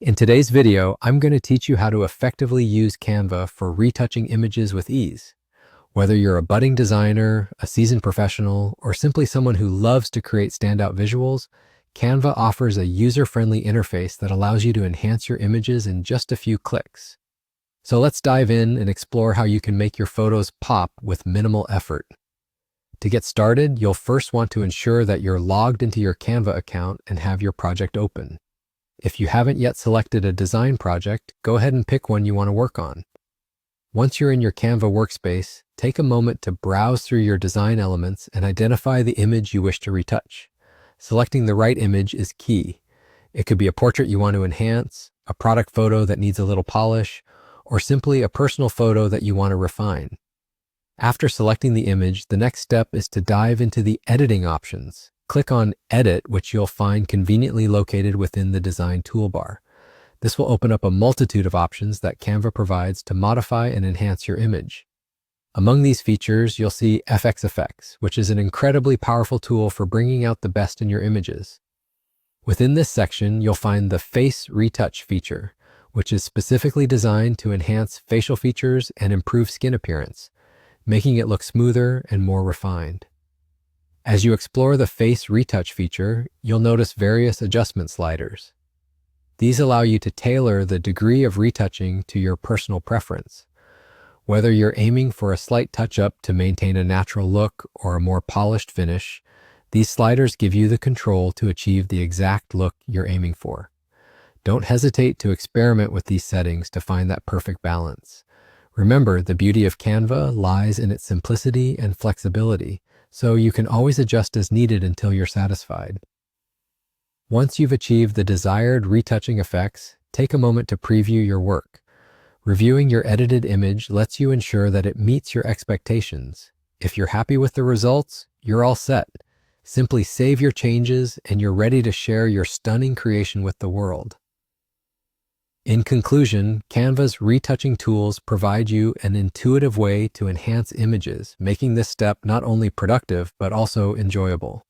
In today's video, I'm going to teach you how to effectively use Canva for retouching images with ease. Whether you're a budding designer, a seasoned professional, or simply someone who loves to create standout visuals, Canva offers a user-friendly interface that allows you to enhance your images in just a few clicks. So let's dive in and explore how you can make your photos pop with minimal effort. To get started, you'll first want to ensure that you're logged into your Canva account and have your project open. If you haven't yet selected a design project, go ahead and pick one you want to work on. Once you're in your Canva workspace, take a moment to browse through your design elements and identify the image you wish to retouch. Selecting the right image is key. It could be a portrait you want to enhance, a product photo that needs a little polish, or simply a personal photo that you want to refine. After selecting the image, the next step is to dive into the editing options. Click on Edit, which you'll find conveniently located within the design toolbar. This will open up a multitude of options that Canva provides to modify and enhance your image. Among these features, you'll see FX Effects, which is an incredibly powerful tool for bringing out the best in your images. Within this section, you'll find the Face Retouch feature, which is specifically designed to enhance facial features and improve skin appearance, making it look smoother and more refined. As you explore the Face Retouch feature, you'll notice various adjustment sliders. These allow you to tailor the degree of retouching to your personal preference. Whether you're aiming for a slight touch-up to maintain a natural look or a more polished finish, these sliders give you the control to achieve the exact look you're aiming for. Don't hesitate to experiment with these settings to find that perfect balance. Remember, the beauty of Canva lies in its simplicity and flexibility, so you can always adjust as needed until you're satisfied. Once you've achieved the desired retouching effects, take a moment to preview your work. Reviewing your edited image lets you ensure that it meets your expectations. If you're happy with the results, you're all set. Simply save your changes and you're ready to share your stunning creation with the world. In conclusion, Canva's retouching tools provide you an intuitive way to enhance images, making this step not only productive, but also enjoyable.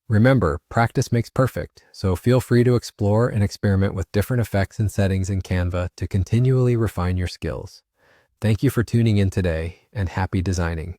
Remember, practice makes perfect, so feel free to explore and experiment with different effects and settings in Canva to continually refine your skills. Thank you for tuning in today, and happy designing.